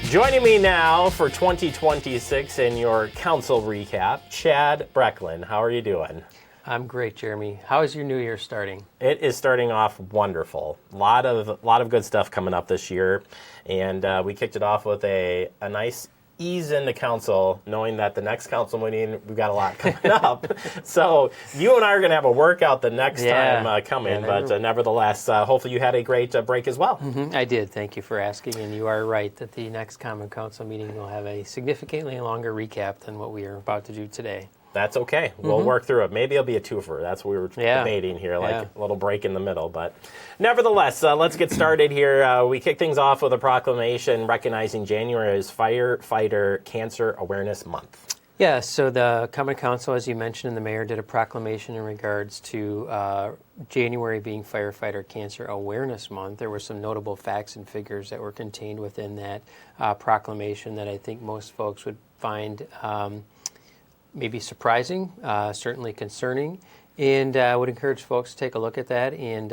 Joining me now for 2026 in your council recap, Chad Brecklin. How are you doing? I'm great, Jeremy. How is your new year starting? It is starting off wonderful. A lot of good stuff coming up this year, and we kicked it off with a nice ease into council, knowing that the next council meeting we've got a lot coming up. So you and I are going to have a workout the next time coming, but nevertheless, hopefully you had a great break as well. Mm-hmm. I did. Thank you for asking, and you are right that the next Common Council meeting will have a significantly longer recap than what we are about to do today. That's okay. We'll work through it. Maybe it'll be a twofer. That's what we were debating here, like a little break in the middle. But nevertheless, let's get started here. We kick things off with a proclamation recognizing January as Firefighter Cancer Awareness Month. Yeah, so the Common Council, as you mentioned, and the mayor did a proclamation in regards to January being Firefighter Cancer Awareness Month. There were some notable facts and figures that were contained within that proclamation that I think most folks would find maybe surprising, certainly concerning, and would encourage folks to take a look at that and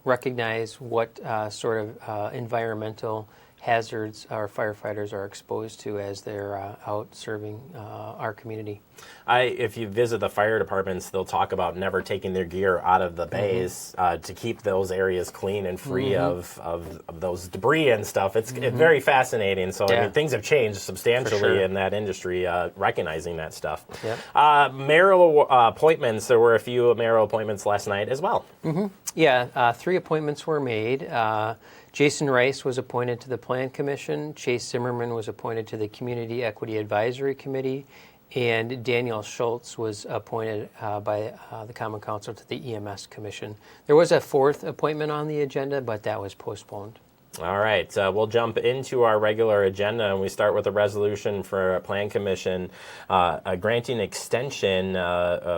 recognize what sort of environmental hazards our firefighters are exposed to as they're out serving our community. If you visit the fire departments, they'll talk about never taking their gear out of the bays to keep those areas clean and free of those debris and stuff. It's very fascinating. So I mean, things have changed substantially in that industry, recognizing that stuff. Yep. Mayoral appointments. There were a few mayoral appointments last night as well. Yeah, 3 appointments were made. Jason Rice was appointed to the Plan Commission, Chase Zimmerman was appointed to the Community Equity Advisory Committee, and Daniel Schultz was appointed by the Common Council to the EMS Commission. There was a 4th appointment on the agenda, but that was postponed. All right, we'll jump into our regular agenda, and we start with a resolution for a Plan Commission granting extension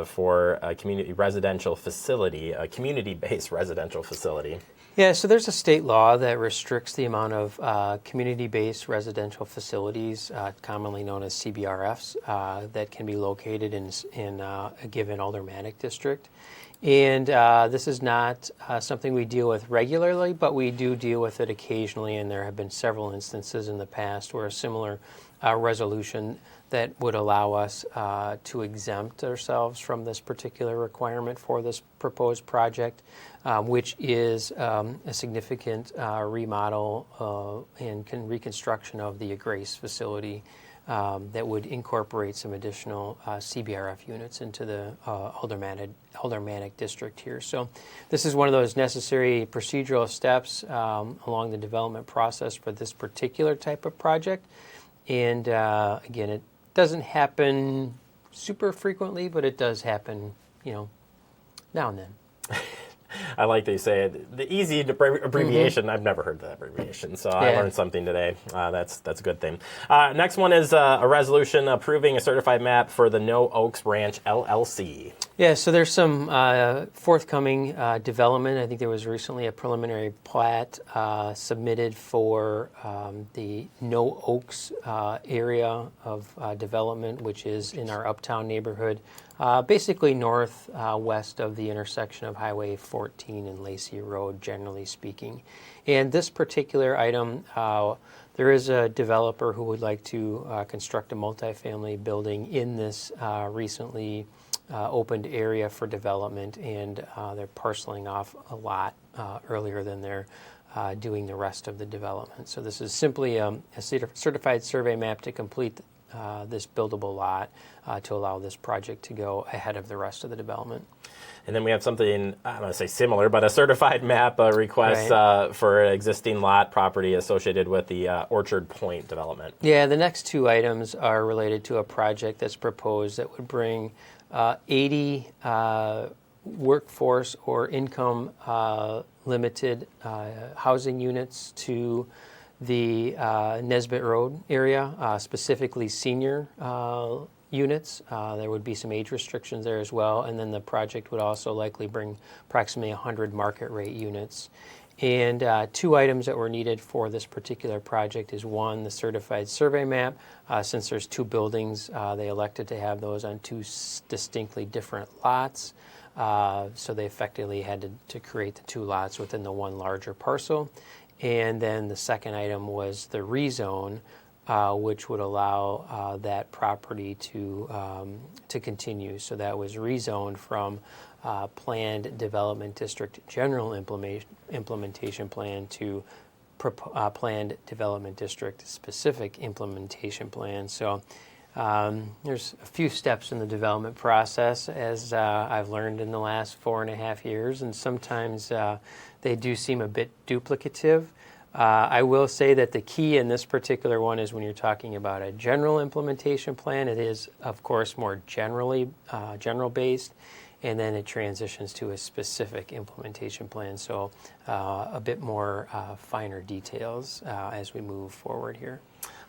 for a community residential facility, a community-based residential facility. Yeah, so there's a state law that restricts the amount of community-based residential facilities, commonly known as CBRFs, that can be located in a given aldermanic district. And this is not something we deal with regularly, but we do deal with it occasionally, and there have been several instances in the past where a similar resolution that would allow us to exempt ourselves from this particular requirement for this proposed project, which is a significant remodel and reconstruction of the Grace facility that would incorporate some additional CBRF units into the aldermanic district here. So this is one of those necessary procedural steps along the development process for this particular type of project. And again, it doesn't happen super frequently, but it does happen, now and then. I like that you say it. The easy abbreviation, I've never heard that abbreviation, so I learned something today. That's a good thing. Next one is a resolution approving a certified map for the No Oaks Ranch LLC. Yeah, so there's some forthcoming development. I think there was recently a preliminary plat submitted for the No Oaks area of development, which is in our uptown neighborhood, basically northwest of the intersection of Highway 14 and Lacey Road, generally speaking. And this particular item, there is a developer who would like to construct a multifamily building in this recently opened area for development, and they're parceling off a lot earlier than they're doing the rest of the development. So this is simply a certified survey map to complete this buildable lot to allow this project to go ahead of the rest of the development. And then we have something, I don't want to say similar, but a certified map request for an existing lot property associated with the Orchard Point development. Yeah, the next 2 items are related to a project that's proposed that would bring 80 workforce or income limited housing units to the Nesbitt Road area, specifically senior units. There would be some age restrictions there as well, and then the project would also likely bring approximately 100 market rate units. And 2 items that were needed for this particular project is 1, the certified survey map. Since there's 2 buildings, they elected to have those on 2 distinctly different lots. So they effectively had to create the 2 lots within the one larger parcel. And then the second item was the rezone, which would allow that property to continue. So that was rezoned from planned development district general implementation plan to planned development district specific implementation plan. So there's a few steps in the development process, as I've learned in the last 4.5 years, and sometimes they do seem a bit duplicative. I will say that the key in this particular one is when you're talking about a general implementation plan, it is, of course, more general based, and then it transitions to a specific implementation plan. So a bit more finer details as we move forward here.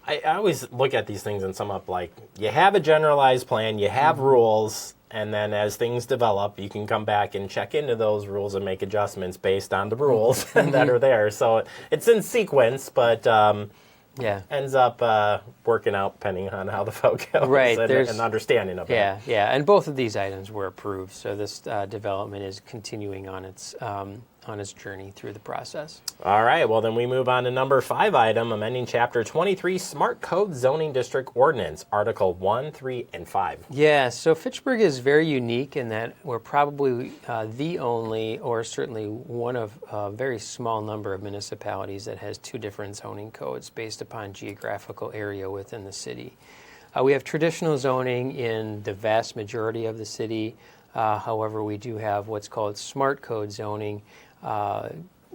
I always look at these things and sum up like, you have a generalized plan, you have rules, and then as things develop, you can come back and check into those rules and make adjustments based on the rules that are there. So it's in sequence, but ends up working out depending on how the vote goes, right, and understanding of it. Yeah, and both of these items were approved, so this development is continuing on its journey through the process. All right, well then we move on to number 5 item, amending Chapter 23 Smart Code Zoning District Ordinance, Article 1, 3, and 5. Yeah, so Fitchburg is very unique in that we're probably the only, or certainly one of a very small number of municipalities that has 2 different zoning codes based upon geographical area within the city. We have traditional zoning in the vast majority of the city. However, we do have what's called smart code zoning,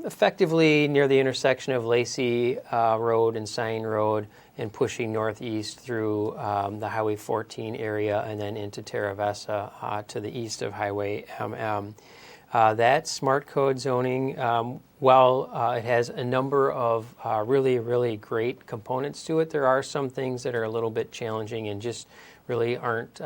effectively near the intersection of Lacey Road and Sign Road, and pushing northeast through the Highway 14 area and then into Terra Vesta to the east of Highway MM. That smart code zoning, while it has a number of really, really great components to it, there are some things that are a little bit challenging and just really aren't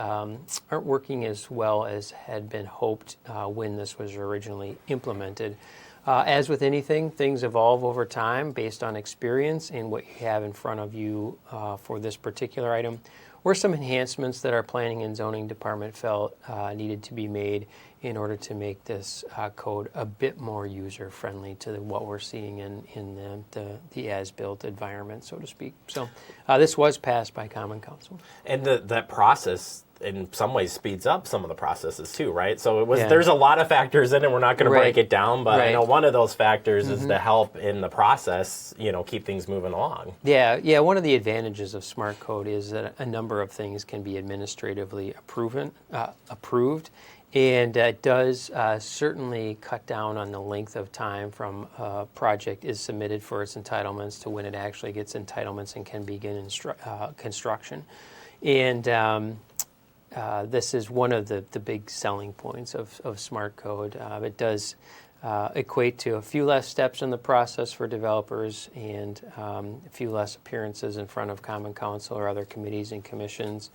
working as well as had been hoped when this was originally implemented. As with anything, things evolve over time based on experience and what you have in front of you for this particular item, or some enhancements that our Planning and Zoning Department felt needed to be made in order to make this code a bit more user-friendly to what we're seeing in the as-built environment, so to speak. So this was passed by Common Council. And that process in some ways speeds up some of the processes too, right? So there's a lot of factors in it. We're not going to break it down, but I know one of those factors is to help in the process, keep things moving along. Yeah. One of the advantages of Smart Code is that a number of things can be administratively approved, and it does certainly cut down on the length of time from a project is submitted for its entitlements to when it actually gets entitlements and can begin construction. And this is one of the big selling points of Smart Code. It does equate to a few less steps in the process for developers and a few less appearances in front of Common Council or other committees and commissions.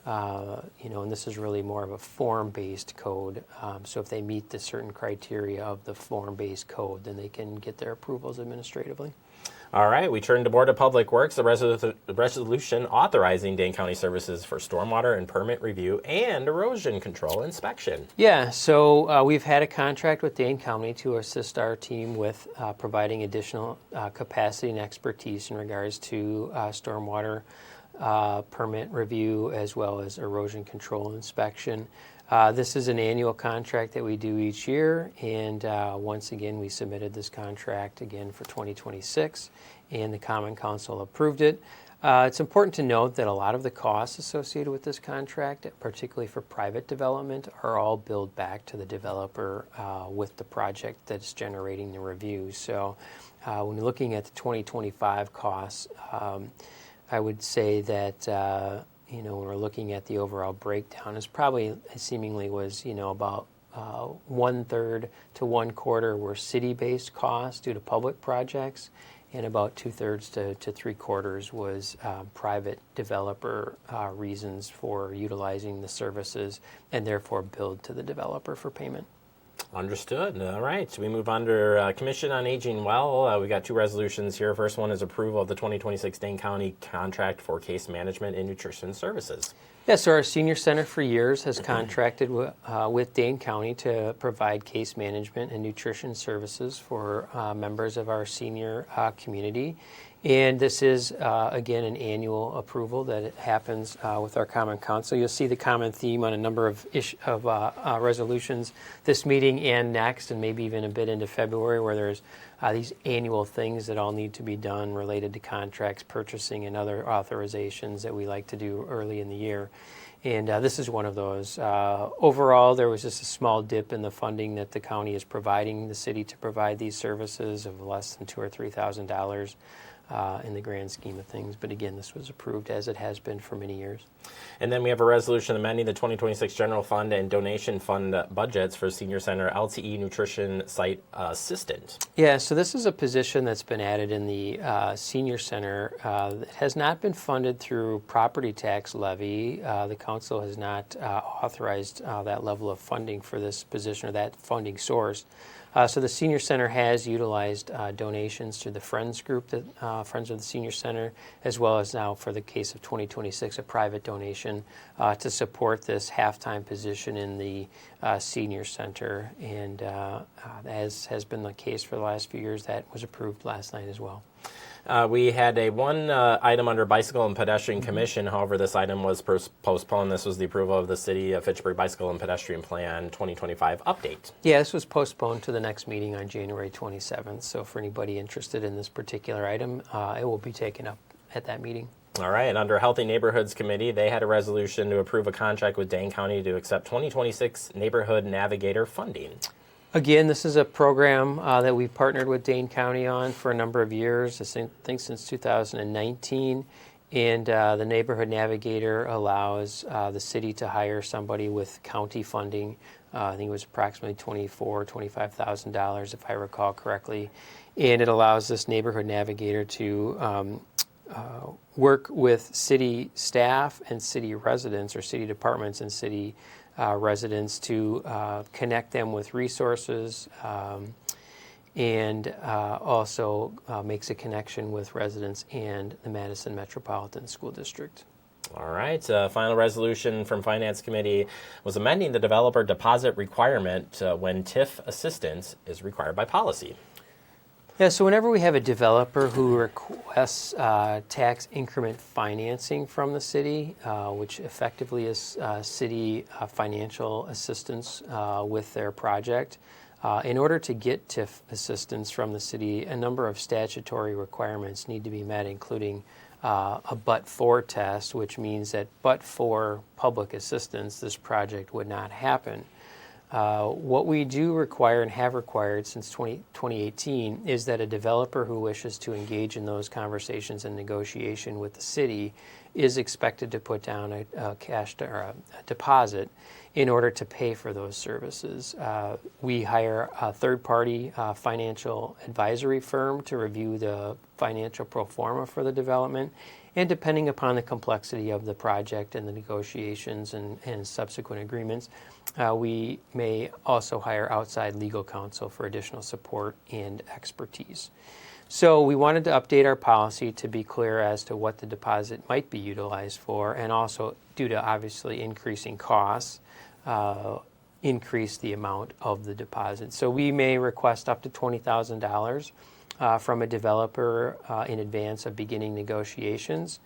And this is really more of a form-based code. So if they meet the certain criteria of the form-based code, then they can get their approvals administratively. All right, we turn to Board of Public Works, the resolution authorizing Dane County services for stormwater and permit review and erosion control inspection. Yeah, so we've had a contract with Dane County to assist our team with providing additional capacity and expertise in regards to stormwater permit review as well as erosion control inspection. This is an annual contract that we do each year, and once again we submitted this contract again for 2026, and the Common Council approved it. It's important to note that a lot of the costs associated with this contract, particularly for private development, are all billed back to the developer with the project that's generating the review. So when looking at the 2025 costs, I would say that when we're looking at the overall breakdown, it's probably seemingly was, about 1/3 to 1/4 were city-based costs due to public projects, and about 2/3 to 3/4 was private developer reasons for utilizing the services and therefore billed to the developer for payment. Understood. All right. So we move on to Commission on Aging. We got 2 resolutions here. First one is approval of the 2026 Dane County contract for case management and nutrition services. Yeah, so our senior center for years has contracted with Dane County to provide case management and nutrition services for members of our senior community. And this is, again, an annual approval that happens with our Common Council. You'll see the common theme on a number of resolutions this meeting and next, and maybe even a bit into February, where there's these annual things that all need to be done related to contracts, purchasing, and other authorizations that we like to do early in the year. And this is one of those. Overall, there was just a small dip in the funding that the county is providing the city to provide these services of less than $2,000 or $3,000 in the grand scheme of things. But again, this was approved as it has been for many years. And then we have a resolution amending the 2026 general fund and donation fund budgets for senior center LTE nutrition site assistant. Yeah, so this is a position that's been added in the senior center. It has not been funded through property tax levy. The council has not authorized that level of funding for this position or that funding source. So the senior center has utilized donations to the Friends group, Friends of the Senior Center, as well as now for the case of 2026, a private donation to support this half-time position in the senior center. And as has been the case for the last few years, that was approved last night as well. We had one item under Bicycle and Pedestrian Commission. However, this item was postponed. This was the approval of the City of Fitchburg Bicycle and Pedestrian Plan 2025 update. Yeah, this was postponed to the next meeting on January 27th. So for anybody interested in this particular item, it will be taken up at that meeting. All right, and under Healthy Neighborhoods Committee, they had a resolution to approve a contract with Dane County to accept 2026 Neighborhood Navigator funding. Again, this is a program that we've partnered with Dane County on for a number of years, I think since 2019. And the Neighborhood Navigator allows the city to hire somebody with county funding. I think it was approximately $24,000, $25,000, if I recall correctly. And it allows this Neighborhood Navigator to work with city staff and city residents or city departments and city residents to connect them with resources and also makes a connection with residents and the Madison Metropolitan School District. All right. Final resolution from Finance Committee was amending the developer deposit requirement when TIF assistance is required by policy. Yeah, so whenever we have a developer who requests tax increment financing from the city, which effectively is city financial assistance with their project, in order to get TIF assistance from the city, a number of statutory requirements need to be met, including a but-for test, which means that but for public assistance, this project would not happen. What we do require and have required since 2018 is that a developer who wishes to engage in those conversations and negotiation with the city is expected to put down a deposit in order to pay for those services. We hire a third-party financial advisory firm to review the financial pro forma for the development, and depending upon the complexity of the project and the negotiations and subsequent agreements, we may also hire outside legal counsel for additional support and expertise. So we wanted to update our policy to be clear as to what the deposit might be utilized for, and also, due to obviously increasing costs, increase the amount of the deposit. So we may request up to $20,000 from a developer in advance of beginning negotiations.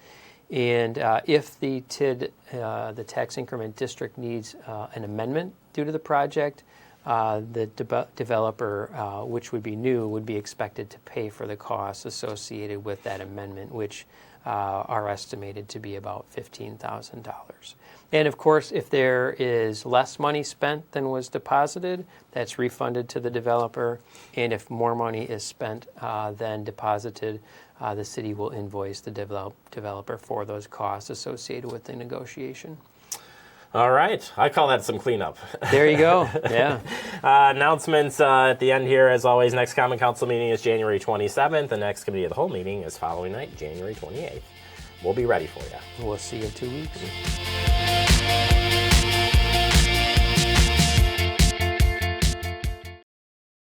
And if the TID, the tax increment district, needs an amendment due to the project, the developer, which would be new, would be expected to pay for the costs associated with that amendment, which are estimated to be about $15,000. And of course, if there is less money spent than was deposited, that's refunded to the developer. And if more money is spent than deposited, the city will invoice the developer for those costs associated with the negotiation. All right. I call that some cleanup. There you go. Yeah. Announcements at the end here, as always. Next Common Council meeting is January 27th. The next Committee of the Whole meeting is following night, January 28th. We'll be ready for you. We'll see you in 2 weeks.